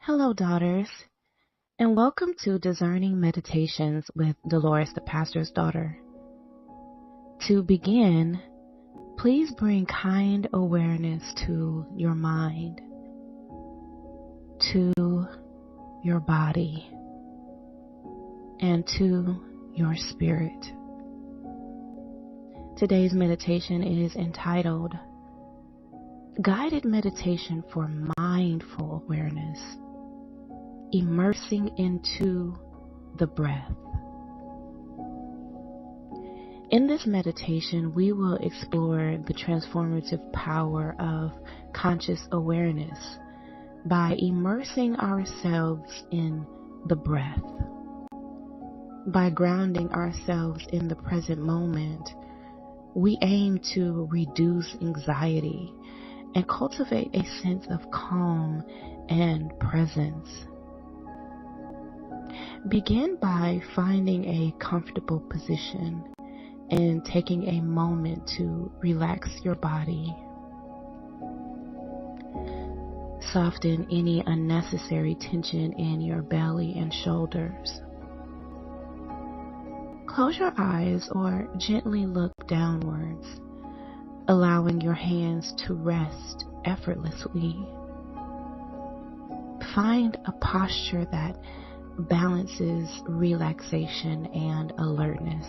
Hello, daughters, and welcome to Discerning Meditations with Delores, the pastor's daughter. To begin, please bring kind awareness to your mind, to your body, and to your spirit. Today's meditation is entitled Guided Meditation for Mindful Awareness. Immersing into the breath. In this meditation, we will explore the transformative power of conscious awareness by immersing ourselves in the breath. By grounding ourselves in the present moment, we aim to reduce anxiety and cultivate a sense of calm and presence. Begin by finding a comfortable position and taking a moment to relax your body. Soften any unnecessary tension in your belly and shoulders. Close your eyes or gently look downwards, allowing your hands to rest effortlessly. Find a posture that balances relaxation and alertness.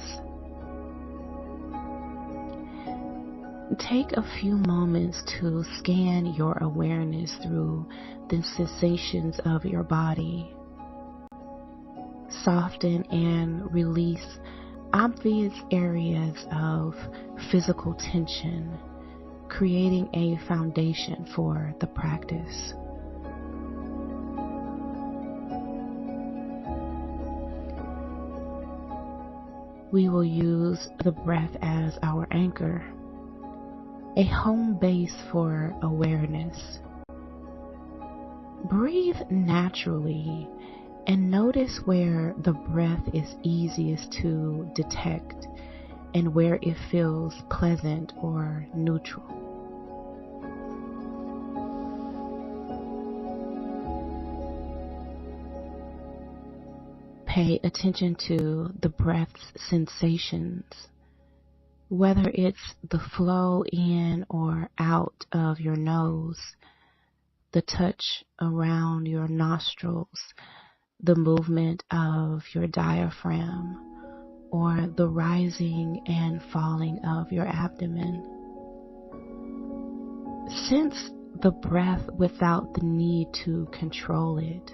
Take a few moments to scan your awareness through the sensations of your body. Soften and release obvious areas of physical tension, creating a foundation for the practice. We will use the breath as our anchor, a home base for awareness. Breathe naturally and notice where the breath is easiest to detect and where it feels pleasant or neutral. Pay attention to the breath's sensations, whether it's the flow in or out of your nose, the touch around your nostrils, the movement of your diaphragm, or the rising and falling of your abdomen. Sense the breath without the need to control it,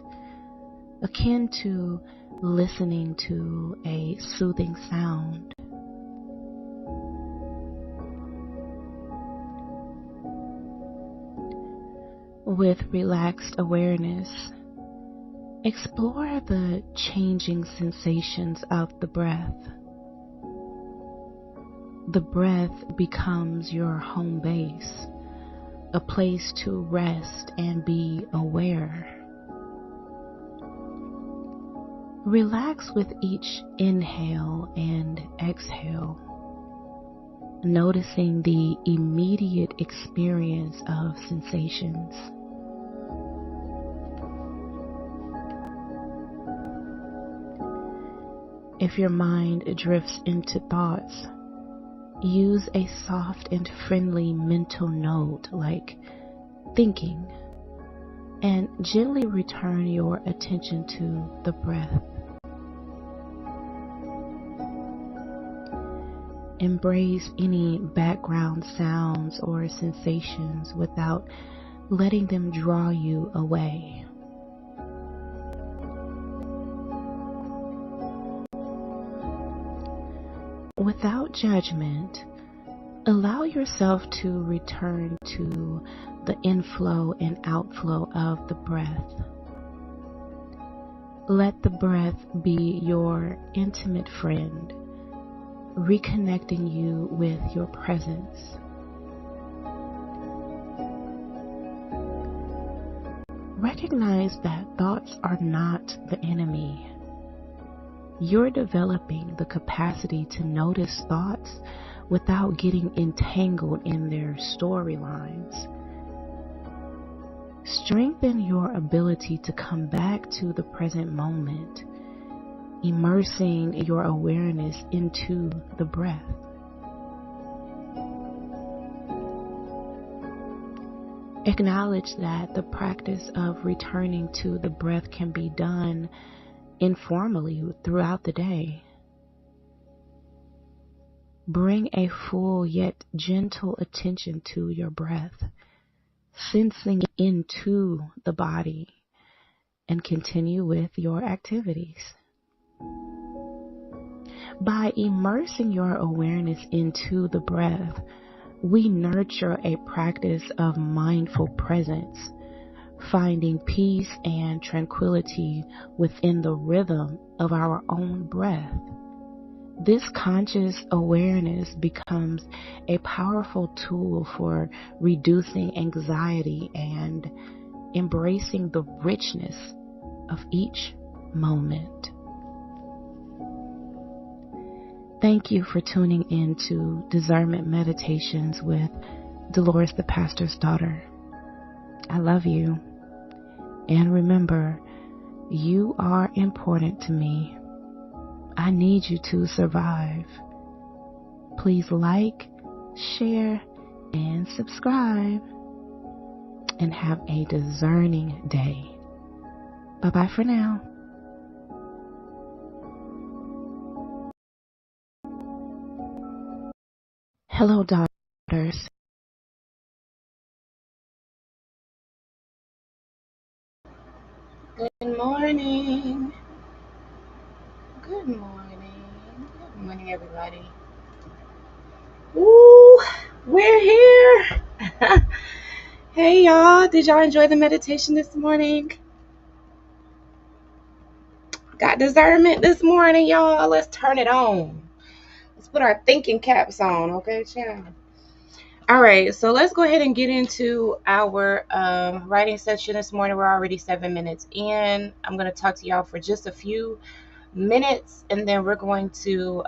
akin to listening to a soothing sound. With relaxed awareness, explore the changing sensations of the breath. The breath becomes your home base, a place to rest and be aware. Relax with each inhale and exhale, noticing the immediate experience of sensations. If your mind drifts into thoughts, use a soft and friendly mental note like thinking, and gently return your attention to the breath. Embrace any background sounds or sensations without letting them draw you away. Without judgment, allow yourself to return to the inflow and outflow of the breath. Let the breath be your intimate friend, reconnecting you with your presence. Recognize that thoughts are not the enemy. You're developing the capacity to notice thoughts without getting entangled in their storylines. Strengthen your ability to come back to the present moment, immersing your awareness into the breath. Acknowledge that the practice of returning to the breath can be done informally throughout the day. Bring a full yet gentle attention to your breath, sensing into the body, and continue with your activities. By immersing your awareness into the breath, we nurture a practice of mindful presence, finding peace and tranquility within the rhythm of our own breath. This conscious awareness becomes a powerful tool for reducing anxiety and embracing the richness of each moment. Thank you for tuning in to Discernment Meditations with Delores, the pastor's daughter. I love you. And remember, you are important to me. I need you to survive. Please like, share, and subscribe. And have a discerning day. Bye-bye for now. Hello, daughters. Good morning. Good morning. Good morning, everybody. Ooh, we're here. Hey, y'all. Did y'all enjoy the meditation this morning? Got discernment this morning, y'all. Let's turn it on. Let's put our thinking caps on, okay, child? All right, so let's go ahead and get into our writing session this morning. We're already 7 minutes in. I'm going to talk to y'all for just a few minutes, and then we're going to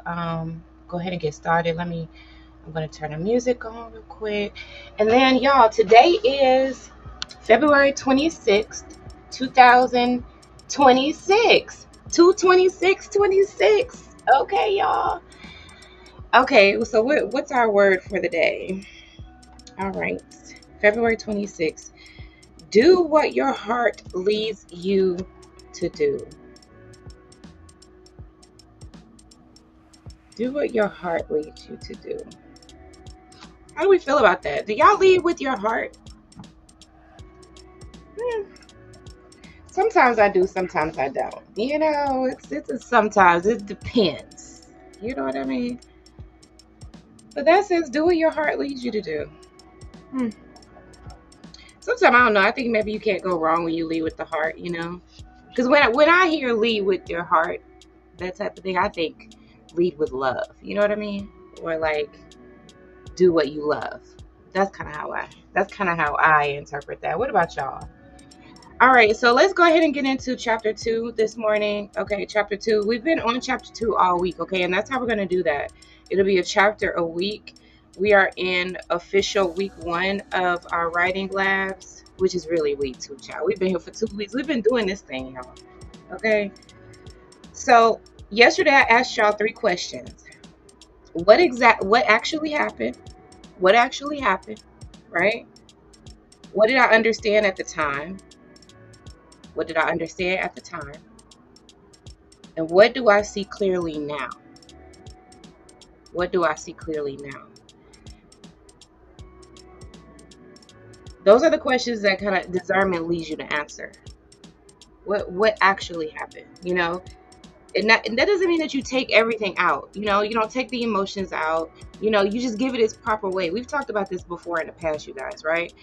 go ahead and get started. I'm going to turn the music on real quick. And then, y'all, today is February 26th, 2026. 2/26/26. Okay, y'all. Okay, so what's our word for the day? All right, February 26th. Do what your heart leads you to do. Do what your heart leads you to do. How do we feel about that? Do y'all lead with your heart? Sometimes I do, sometimes I don't. You know, it's sometimes it depends. You know what I mean? But that says do what your heart leads you to do. Sometimes I don't know. I think maybe you can't go wrong when you lead with the heart. You know, because when I hear lead with your heart, that type of thing, I think lead with love. You know what I mean? Or like do what you love. That's kind of how I interpret that. What about y'all? All right, so let's go ahead and get into chapter 2 this morning. Okay, chapter 2. We've been on chapter 2 all week, okay? And that's how we're going to do that. It'll be a chapter a week. We are in official week 1 of our writing labs, which is really week 2, child. We've been here for 2 weeks. We've been doing this thing, y'all. Okay? So, yesterday I asked y'all 3 questions. What actually happened? What actually happened, right? What did I understand at the time? What did I understand at the time? And what do I see clearly now? What do I see clearly now? Those are the questions that kind of discernment leads you to answer. What actually happened, you know? And that doesn't mean that you take everything out. You know, you don't take the emotions out. You know, you just give it its proper weight. We've talked about this before in the past, you guys, right?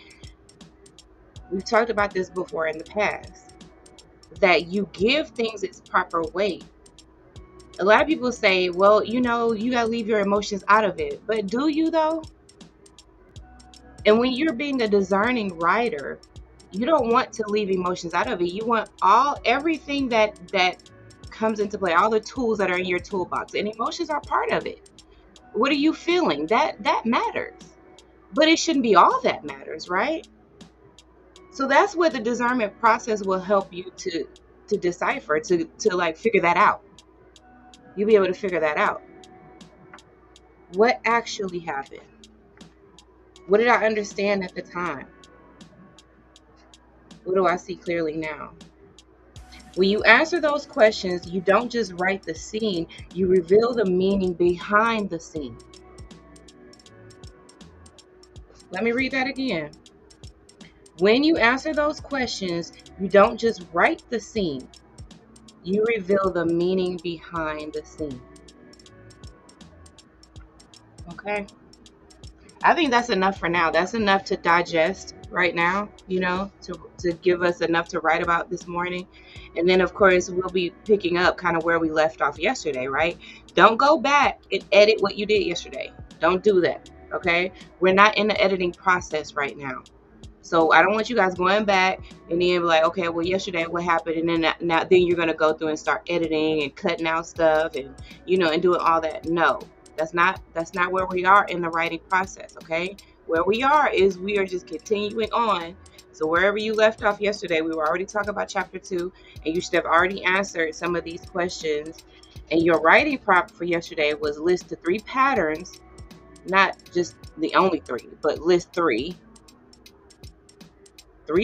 We've talked about this before in the past. That you give things its proper weight. A lot of people say, well, you know, you got to leave your emotions out of it. But do you, though? And when you're being a discerning writer, you don't want to leave emotions out of it. You want everything that comes into play, all the tools that are in your toolbox. And emotions are part of it. What are you feeling? That matters. But it shouldn't be all that matters, right? So that's what the discernment process will help you to decipher, to like figure that out. You'll be able to figure that out. What actually happened? What did I understand at the time? What do I see clearly now? When you answer those questions, you don't just write the scene, you reveal the meaning behind the scene. Let me read that again. When you answer those questions, you don't just write the scene, you reveal the meaning behind the scene. Okay? I think that's enough for now. That's enough to digest right now, to give us enough to write about this morning. And then, of course, we'll be picking up kind of where we left off yesterday, right? Don't go back and edit what you did yesterday. Don't do that, okay? We're not in the editing process right now. So I don't want you guys going back and then be like, okay, well, yesterday what happened? And then then you're going to go through and start editing and cutting out stuff and, and doing all that. No, that's not where we are in the writing process. Okay. Where we are is we are just continuing on. So wherever you left off yesterday, we were already talking about chapter 2, and you should have already answered some of these questions. And your writing prompt for yesterday was list the 3 patterns, not just the only 3, but list 3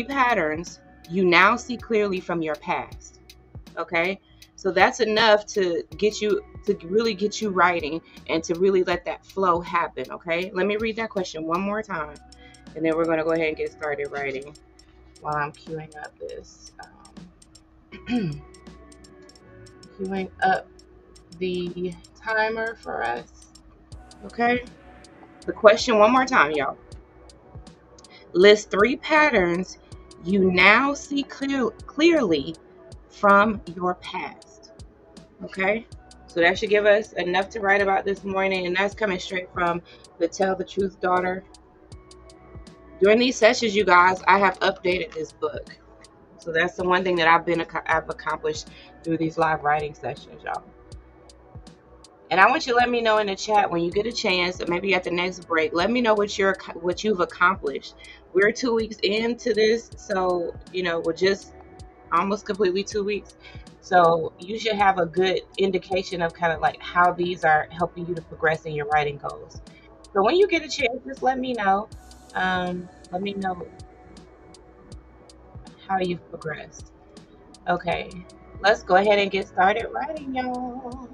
patterns you now see clearly from your past. Okay, so that's enough to really get you writing and to really let that flow happen. Okay, let me read that question one more time, and then we're going to go ahead and get started writing while I'm queuing up this queuing up the timer for us. Okay, the question one more time, y'all. List 3 patterns you now see clearly from your past. Okay, so that should give us enough to write about this morning, and that's coming straight from the Tell the Truth Daughter. During these sessions, you guys, I have updated this book. So that's the one thing that I've accomplished through these live writing sessions, y'all. And I want you to let me know in the chat when you get a chance, or maybe at the next break, let me know what you've accomplished. We're 2 weeks into this, so we're just almost completely 2 weeks. So you should have a good indication of kind of like how these are helping you to progress in your writing goals. So when you get a chance, just let me know. Let me know how you've progressed. Okay, let's go ahead and get started writing, y'all.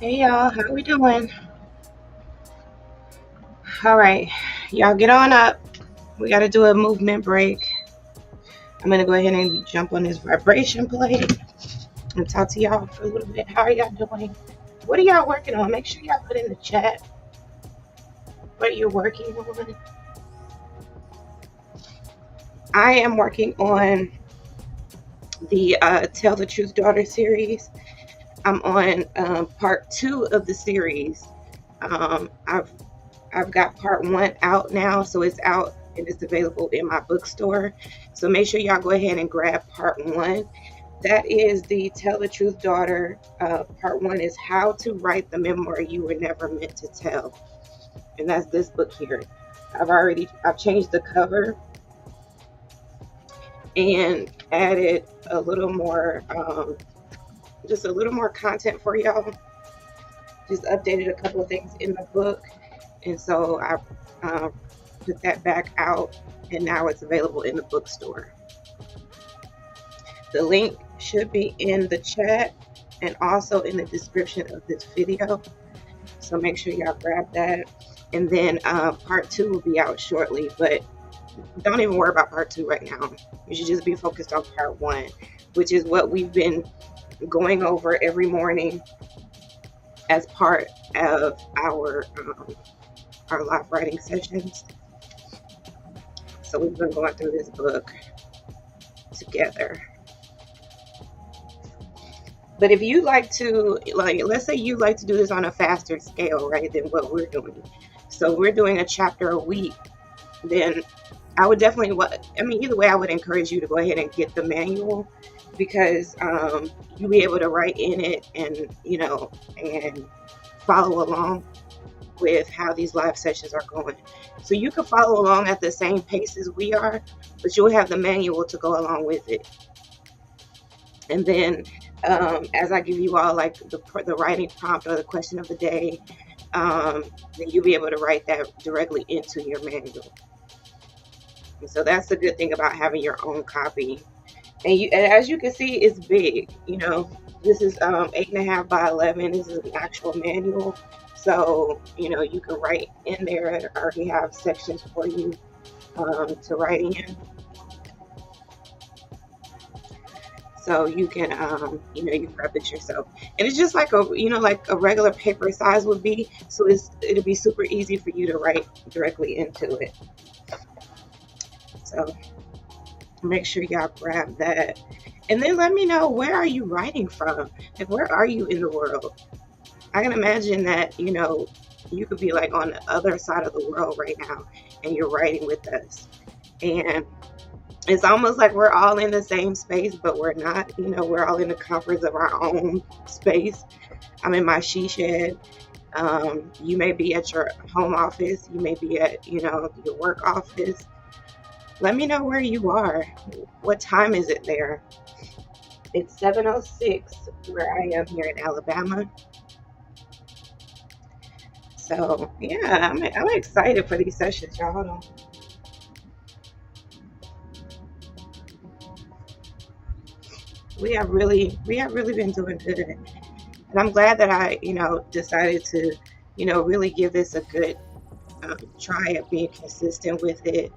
Hey y'all, how we doing? All right, y'all get on up. We got to do a movement break. I'm gonna go ahead and jump on this vibration plate and talk to y'all for a little bit. How are y'all doing? What are y'all working on? Make sure y'all put in the chat what you're working on. I am working on the Tell the Truth Daughter series. I'm on part 2 of the series. I've got part 1 out now, so it's out and it's available in my bookstore. So make sure y'all go ahead and grab part 1. That is the Tell the Truth Daughter. Part 1 is how to write the memoir you were never meant to tell, and that's this book here. I've changed the cover and added a little more, just a little more content for y'all. Just updated a couple of things in the book, and so I put that back out, and now it's available in the bookstore. The link should be in the chat and also in the description of this video, so make sure y'all grab that. And then part 2 will be out shortly, but don't even worry about part 2 right now. You should just be focused on part 1, which is what we've been going over every morning as part of our live writing sessions. So we've been going through this book together. But if you like to, let's say you like to do this on a faster scale, right, than what we're doing. So we're doing a chapter a week. Then I would definitely, either way, I would encourage you to go ahead and get the manual, because you'll be able to write in it and, and follow along with how these live sessions are going. So you can follow along at the same pace as we are, but you'll have the manual to go along with it. And then as I give you all like the writing prompt or the question of the day, then you'll be able to write that directly into your manual. And so that's the good thing about having your own copy. And as you can see, it's big. This is 8.5 by 11. This is an actual manual. So, you can write in there. I already have sections for you to write in. So you can, you can prep it yourself. And it's just like like a regular paper size would be. So it'll be super easy for you to write directly into it. So make sure y'all grab that. And then let me know, where are you writing from? Like, where are you in the world? I can imagine that, you could be like on the other side of the world right now and you're writing with us. And it's almost like we're all in the same space, but we're not. We're all in the comforts of our own space. I'm in my she shed. You may be at your home office. You may be at, your work office. Let me know where you are. What time is it there? It's 7:06 where I am here in Alabama. So yeah, I'm excited for these sessions, y'all. Hold on. We have really been doing good, and I'm glad that I decided to really give this a good try at being consistent with it,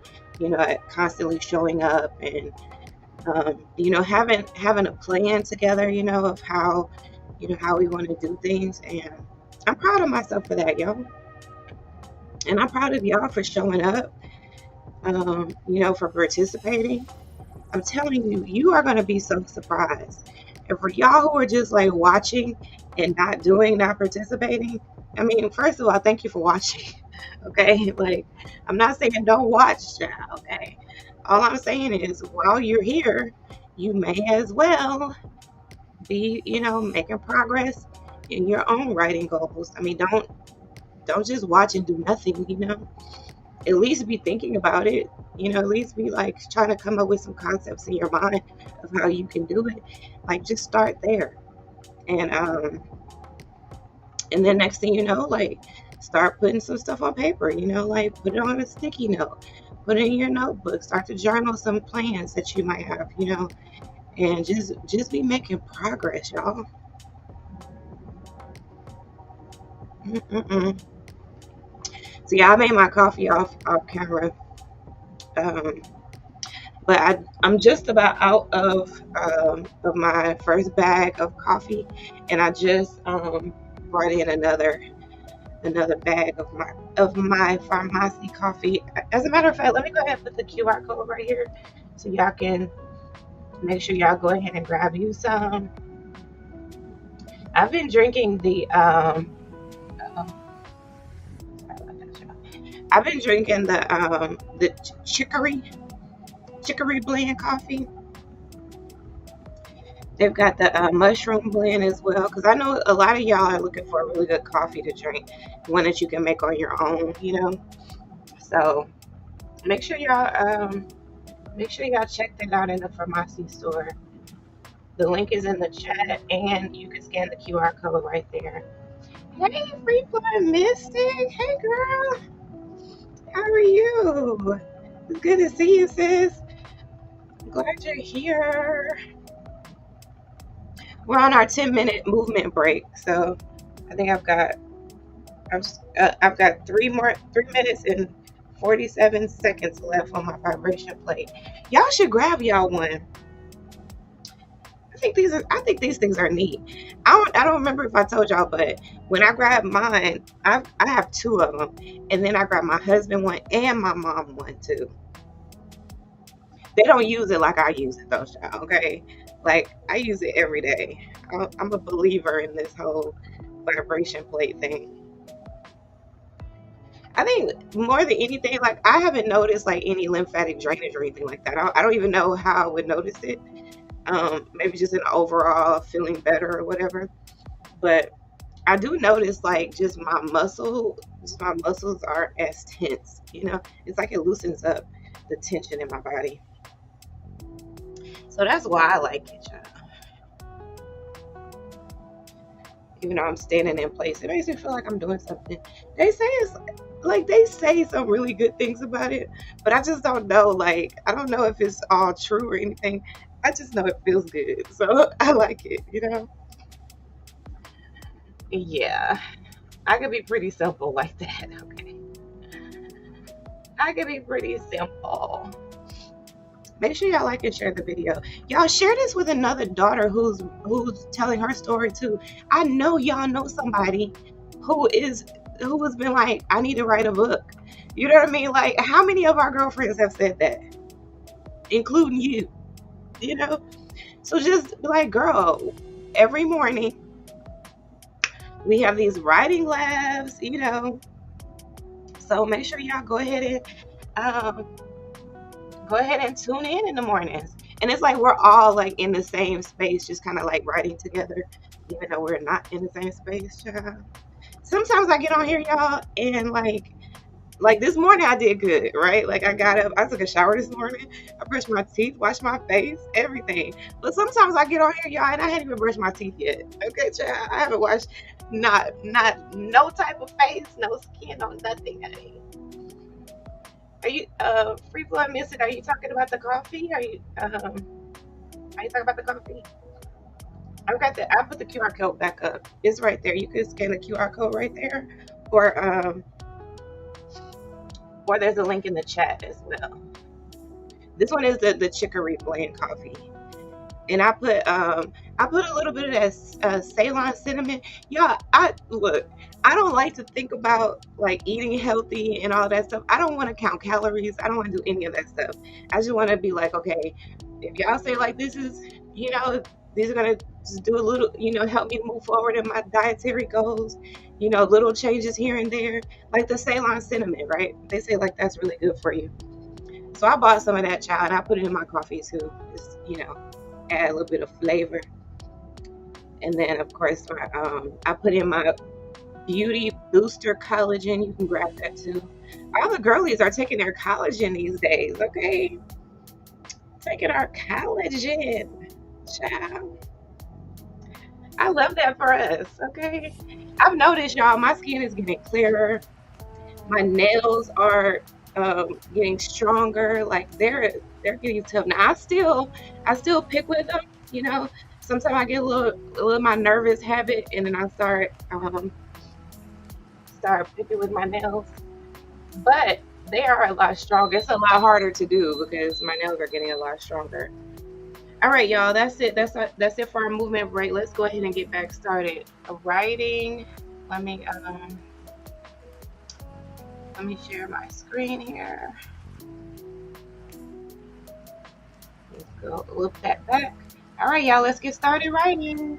at constantly showing up and having a plan together, of how how we want to do things. And I'm proud of myself for that, y'all, and I'm proud of y'all for showing up, for participating. I'm telling you, you are going to be so surprised. And for y'all who are just like watching and not participating, first of all, thank you for watching. Okay, like, I'm not saying don't watch, child. Okay, all I'm saying is, while you're here, you may as well be, making progress in your own writing goals. Don't just watch and do nothing. At least be thinking about it, at least be like trying to come up with some concepts in your mind of how you can do it. Like, just start there. And then next thing you know, like, start putting some stuff on paper, like put it on a sticky note, put it in your notebook, start to journal some plans that you might have, and just be making progress, y'all. Mm-mm-mm. So yeah, I made my coffee off camera. Um, but I'm just about out of my first bag of coffee, and I just brought in another bag of my pharmacy coffee. As a matter of fact, let me go ahead and put the QR code right here so y'all can make sure y'all go ahead and grab you some. I've been drinking uh, I've been drinking the chicory blend coffee. They've got the mushroom blend as well, because I know a lot of y'all are looking for a really good coffee to drink, one that you can make on your own, you know. So make sure y'all check that out in the pharmacy store. The link is in the chat, and you can scan the QR code right there. Hey, Free Fly Mystic. Hey, girl. How are you? It's good to see you, sis. I'm glad you're here. We're on our 10-minute movement break, so I think I've got 3 minutes and 47 seconds left on my vibration plate. Y'all should grab y'all one. I think these things are neat. I don't remember if I told y'all, but when I grabbed mine, I have two of them, and then I grabbed my husband one and my mom one too. They don't use it like I use it though, child. Okay, like I use it every day. I'm a believer in this whole vibration plate thing. I think more than anything, like I haven't noticed like any lymphatic drainage or anything like that. I don't even know how I would notice it. Maybe just an overall feeling better or whatever. But I do notice like just my muscles aren't as tense. You know, it's like it loosens up the tension in my body. So that's why I like it, child. Even though I'm standing in place, it makes me feel like I'm doing something. They say some really good things about it, but I just don't know. Like, I don't know if it's all true or anything. I just know it feels good, so I like it. You know? Yeah, I could be pretty simple like that. Okay, I could be pretty simple. Make sure y'all like and share the video. Y'all share this with another daughter who's telling her story too. I know y'all know somebody who is who has been like, I need to write a book. You know what I mean? Like, how many of our girlfriends have said that, including you? You know. So just be like, girl, every morning we have these writing labs. You know. So make sure y'all um, go ahead and tune in the mornings. And it's like we're all like in the same space, just kind of like writing together, even though we're not in the same space, child. Sometimes I get on here, y'all, and like this morning I did good, right? Like I got up, I took a shower this morning, I brushed my teeth, washed my face, everything. But sometimes I get on here, y'all, and I hadn't even brushed my teeth yet. Okay, child, I haven't washed not no type of face, no skin, no nothing. Are you free flow missing? Are you talking about the coffee? Are you talking about the coffee? I put the QR code back up. It's right there. You can scan the QR code right there, or or there's a link in the chat as well. This one is the chicory blend coffee. And I put a little bit of that Ceylon cinnamon. Yeah, I look. I don't like to think about like eating healthy and all that stuff. I don't want to count calories. I don't want to do any of that stuff. I just want to be like, okay, if y'all say like this is, you know, these are gonna just do a little, you know, help me move forward in my dietary goals. You know, little changes here and there, like the Ceylon cinnamon, right? They say like that's really good for you. So I bought some of that, child, and I put it in my coffee too. Just, you know, add a little bit of flavor. And then of course I put in my beauty booster collagen. You can grab that too. All the girlies are taking their collagen these days, okay? Taking our collagen. Child. I love that for us, okay? I've noticed, y'all, my skin is getting clearer. My nails are getting stronger. Like they're getting tough. Now I still pick with them. You know, sometimes I get a little my nervous habit, and then I start start picking with my nails, but they are a lot stronger. It's a lot harder to do because my nails are getting a lot stronger. All right, y'all. That's it. That's it for our movement break. Let's go ahead and get back started. Writing. Let me um let me share my screen here. Let's go look that back. All right, y'all. Let's get started writing.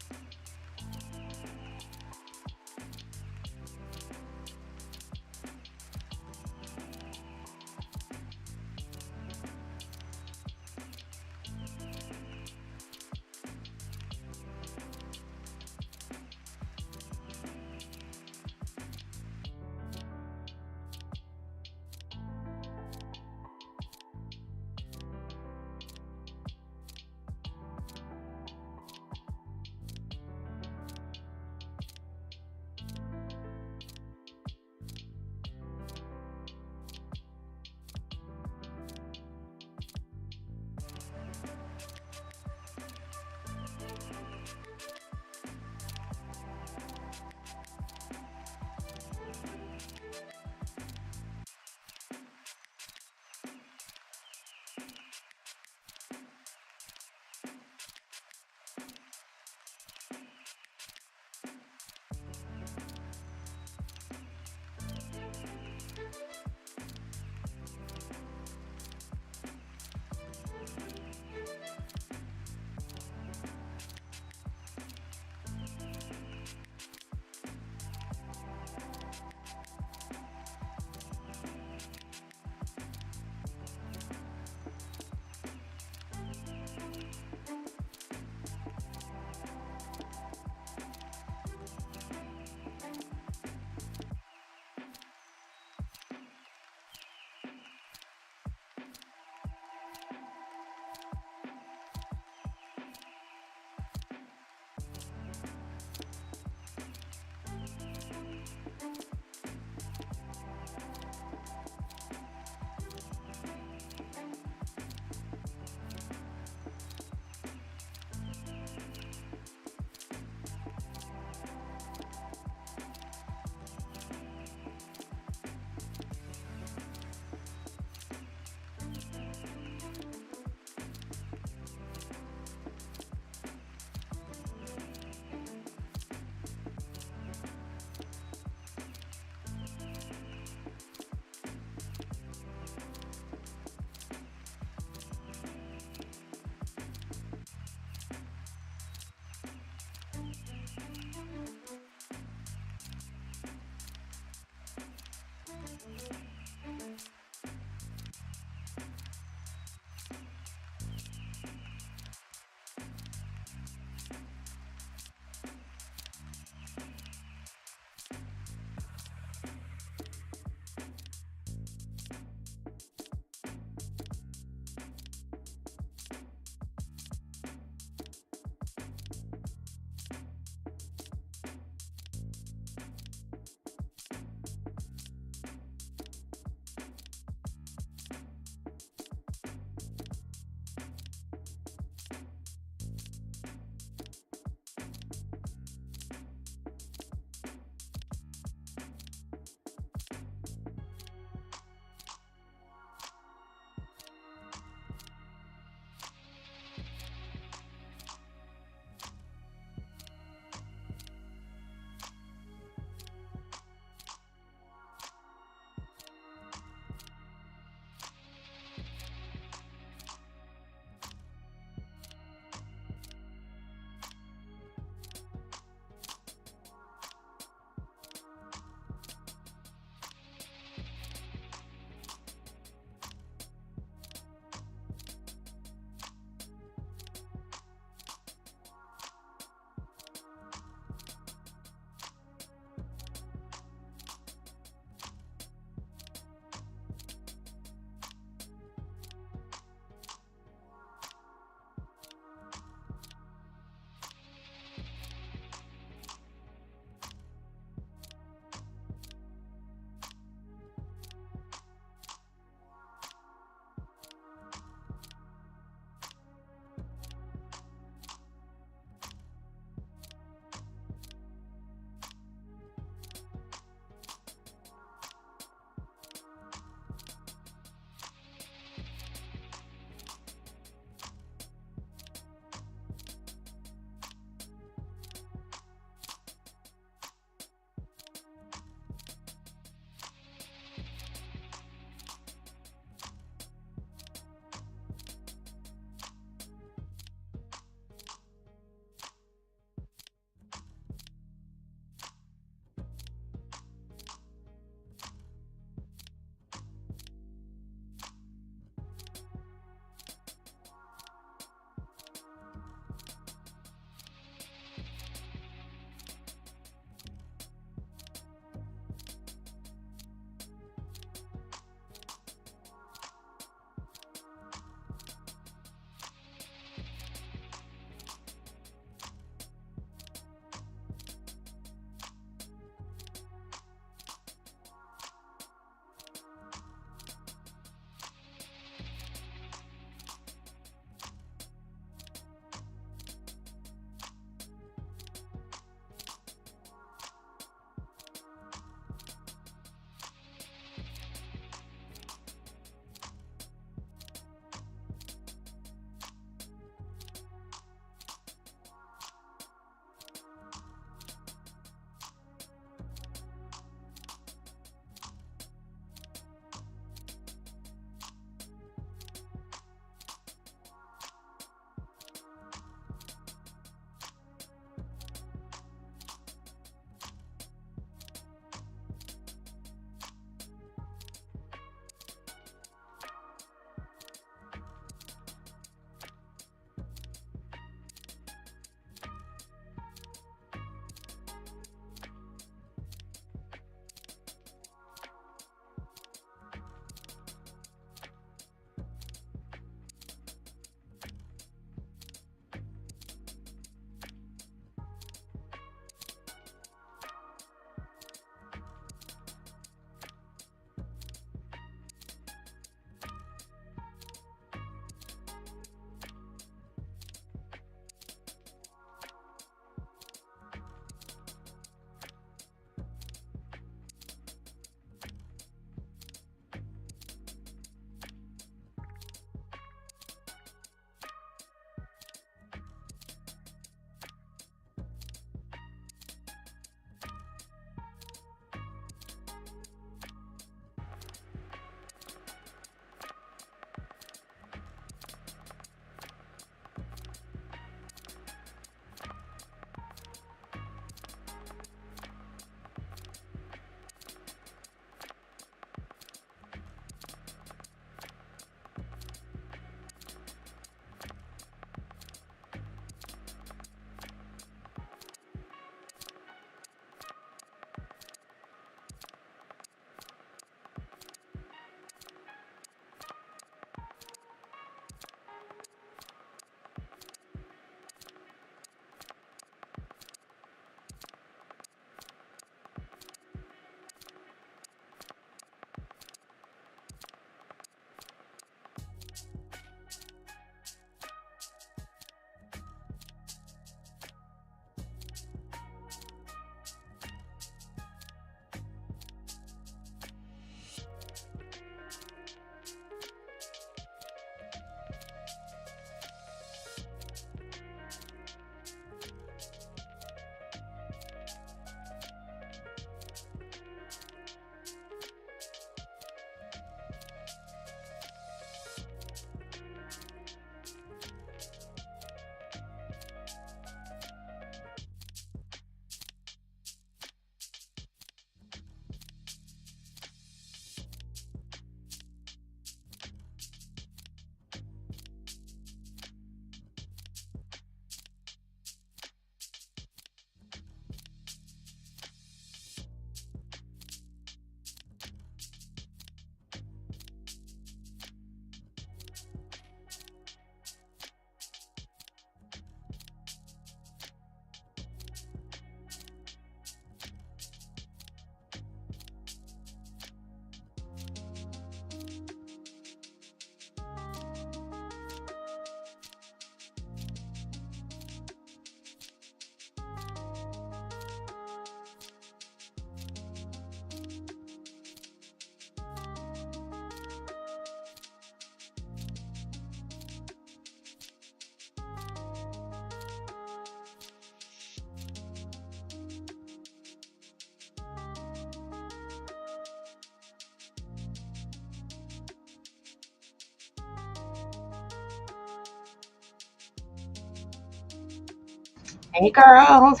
Hey girls,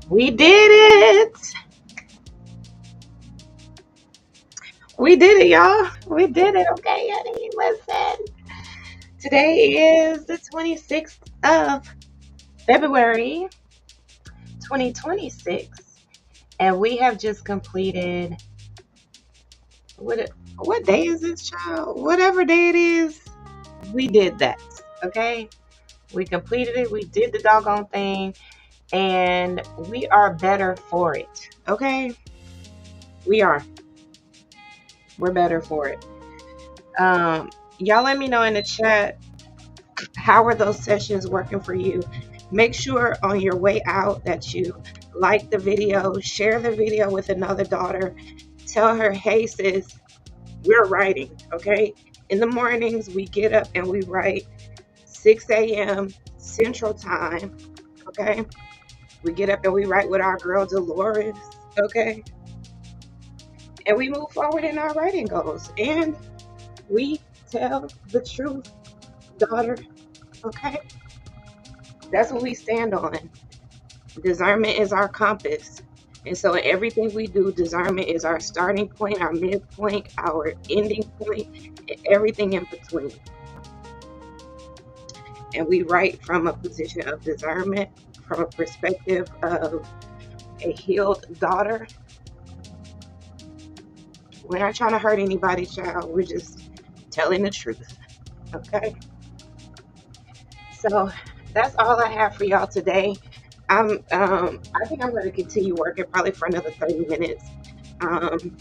we did it. We did it, y'all. We did it. Okay, honey. Listen. Today is the 26th of February, 2026, and we have just completed what day is this, child? Whatever day it is, we did that. Okay? We completed it. We did the doggone thing, and we are better for it. Okay? We are. We're better for it. Y'all let me know in the chat, how are those sessions working for you? Make sure on your way out that you like the video, share the video with another daughter, tell her, hey sis, we're writing. Okay, in the mornings we get up and we write 6 a.m. Central Time. Okay, we get up and we write with our girl Delores. Okay, and we move forward in our writing goals, and we tell the truth, daughter. Okay, that's what we stand on. Discernment is our compass. And so in everything we do, discernment is our starting point, our midpoint, our ending point, and everything in between. And we write from a position of discernment, from a perspective of a healed daughter. We're not trying to hurt anybody, child. We're just telling the truth. Okay? So that's all I have for y'all today. I think I'm going to continue working probably for another 30 minutes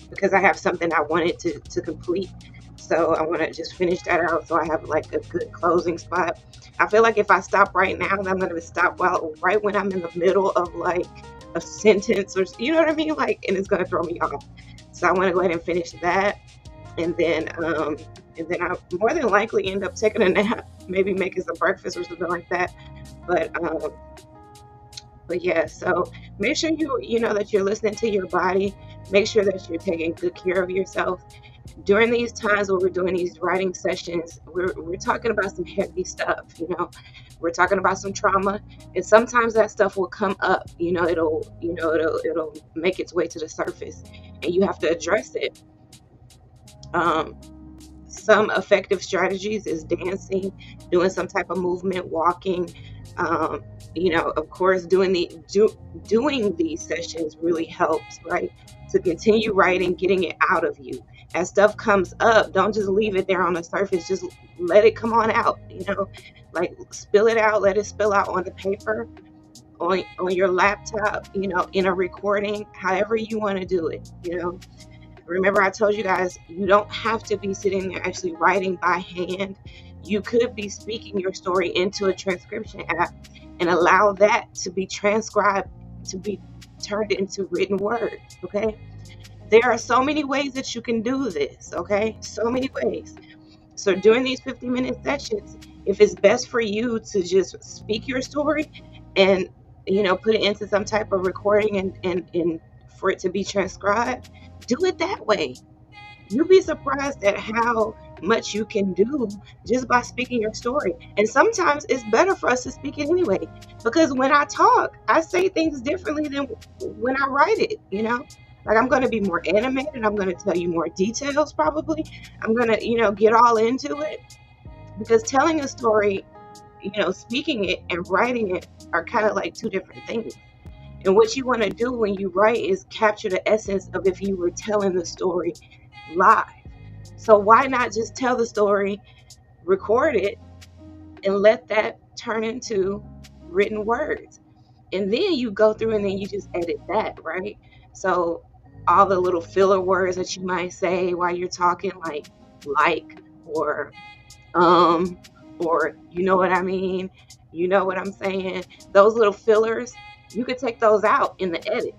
because I have something I wanted to complete. So I want to just finish that out so I have like a good closing spot. I feel like if I stop right now, I'm going to stop right when I'm in the middle of like a sentence, or you know what I mean? Like, and it's going to throw me off. So I want to go ahead and finish that. And then I more than likely end up taking a nap, maybe making some breakfast or something like that. But yeah, so make sure you know that you're listening to your body. Make sure that you're taking good care of yourself. During these times where we're doing these writing sessions, we're talking about some heavy stuff, you know. We're talking about some trauma, and sometimes that stuff will come up, it'll make its way to the surface, and you have to address it. Some effective strategies is dancing, doing some type of movement, walking. Of course, doing these sessions really helps, right? To continue writing, getting it out of you. As stuff comes up, don't just leave it there on the surface. Just let it come on out, like spill it out, let it spill out on the paper, on your laptop, in a recording, however you want to do it, Remember, I told you guys, you don't have to be sitting there actually writing by hand. You could be speaking your story into a transcription app and allow that to be transcribed, to be turned into written word, okay? There are so many ways that you can do this, okay? So many ways. So during these 50-minute sessions, if it's best for you to just speak your story and, put it into some type of recording and for it to be transcribed, do it that way. You'll be surprised at how much you can do just by speaking your story. And sometimes it's better for us to speak it anyway, because when I talk, I say things differently than when I write it, Like, I'm going to be more animated. I'm going to tell you more details probably. I'm going to, get all into it, because telling a story, speaking it and writing it are kind of like two different things. And what you want to do when you write is capture the essence of if you were telling the story live. So why not just tell the story, record it, and let that turn into written words? And then you go through and then you just edit that, right? So all the little filler words that you might say while you're talking, like or you know what I mean? You know what I'm saying? Those little fillers, you could take those out in the edit,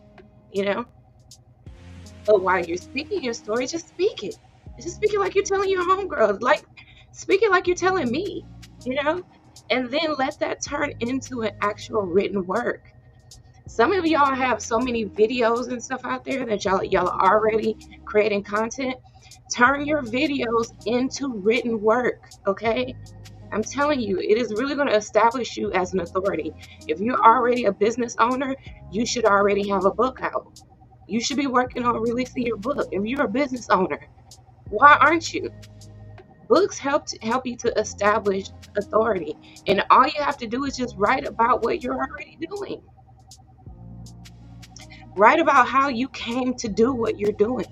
But while you're speaking your story, just speak it. Just speak it like you're telling your homegirl. Like, speak it like you're telling me, And then let that turn into an actual written work. Some of y'all have so many videos and stuff out there that y'all are already creating content. Turn your videos into written work, okay? I'm telling you, it is really going to establish you as an authority. If you're already a business owner, you should already have a book out. You should be working on releasing your book. If you're a business owner, why aren't you? Books help you to establish authority. And all you have to do is just write about what you're already doing. Write about how you came to do what you're doing.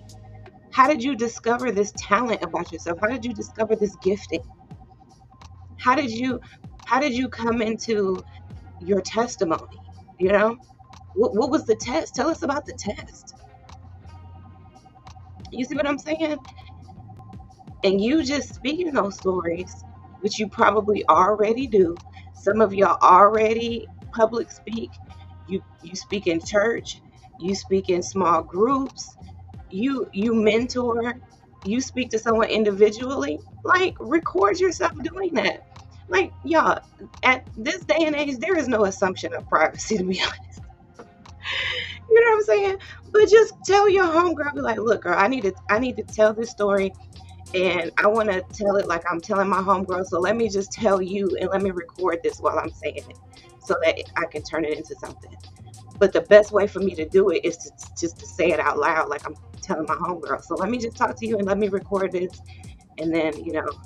How did you discover this talent about yourself? How did you discover this gifting? How did you come into your testimony? You know, what was the test? Tell us about the test. You see what I'm saying? And you just speaking those stories, which you probably already do. Some of y'all already public speak. You speak in church. You speak in small groups. You mentor. You speak to someone individually. Like, record yourself doing that. Like, y'all, at this day and age, there is no assumption of privacy, to be honest. You know what I'm saying? But just tell your homegirl, be like, look, girl, I need to tell this story, and I want to tell it like I'm telling my homegirl. So let me just tell you, and let me record this while I'm saying it, so that I can turn it into something. But the best way for me to do it is to say it out loud, like I'm telling my homegirl. So let me just talk to you and let me record this, and then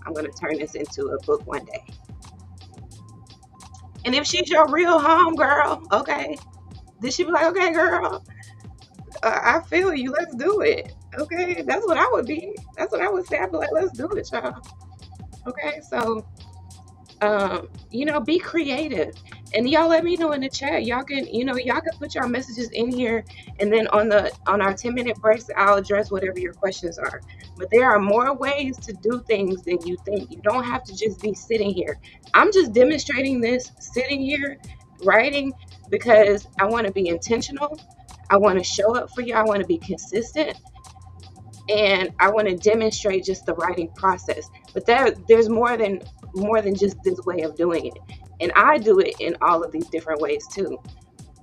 I'm gonna turn this into a book one day. And if she's your real homegirl, okay, then she be like, okay, girl, I feel you. Let's do it. Okay, that's what I would be. That's what I would say. I'd be like, let's do it, y'all. Okay, so be creative, and y'all let me know in the chat. Y'all can put your messages in here, and then on our 10-minute breaks, I'll address whatever your questions are. But there are more ways to do things than you think. You don't have to just be sitting here. I'm just demonstrating this sitting here writing because I want to be intentional. I want to show up for you. I want to be consistent, and I want to demonstrate just the writing process. But there's more than just this way of doing it, and I do it in all of these different ways too.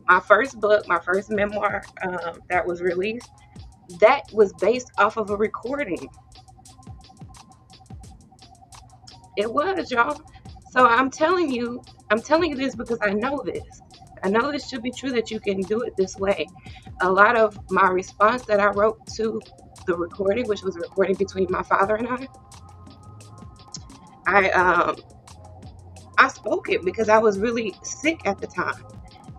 My first book, my first memoir that was released, that was based off of a recording. It was, y'all. So I'm telling you this because I know this. I know this should be true, that you can do it this way. A lot of my response that I wrote to the recording, which was a recording between my father and I spoke it because I was really sick at the time,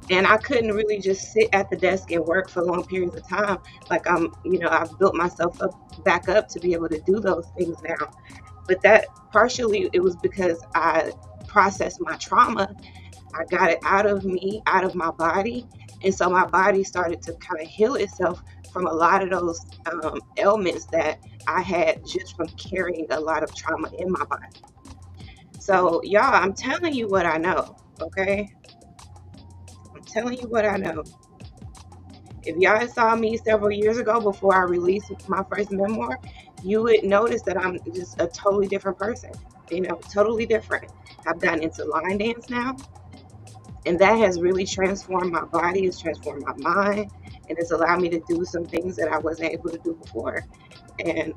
and I couldn't really just sit at the desk and work for long periods of time. Like I've built myself back up to be able to do those things now. But that partially it was because I processed my trauma. I got it out of me, out of my body. And so my body started to kind of heal itself from a lot of those ailments that I had just from carrying a lot of trauma in my body. So y'all, I'm telling you what I know, okay? I'm telling you what I know. If y'all saw me several years ago before I released my first memoir, you would notice that I'm just a totally different person, totally different. I've gotten into line dance now, and that has really transformed my body. It's transformed my mind, and it's allowed me to do some things that I wasn't able to do before. And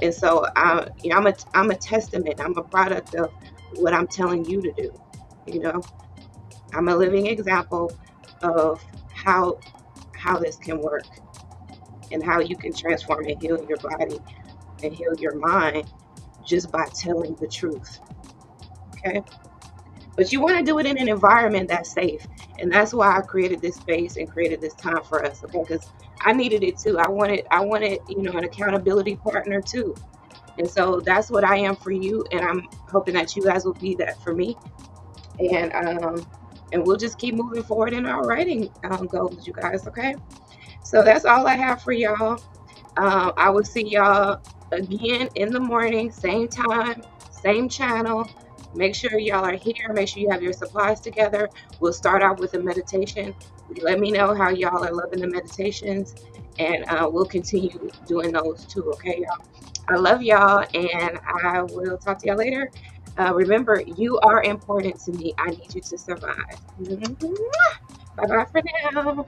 and so I'm a testament. I'm a product of what I'm telling you to do. I'm a living example of how this can work, and how you can transform and heal your body and heal your mind just by telling the truth. Okay? But you want to do it in an environment that's safe. And that's why I created this space and created this time for us. Okay? Because I needed it too. I wanted, an accountability partner too. And so that's what I am for you. And I'm hoping that you guys will be that for me. And we'll just keep moving forward in our writing goals, you guys. Okay? So that's all I have for y'all. I will see y'all again in the morning, same time, same channel. Make sure y'all are here. Make sure you have your supplies together. We'll start out with a meditation. Let me know how y'all are loving the meditations, and we'll continue doing those too. Okay, y'all? I love y'all, and I will talk to y'all later. Remember, you are important to me. I need you to survive. Bye-bye for now.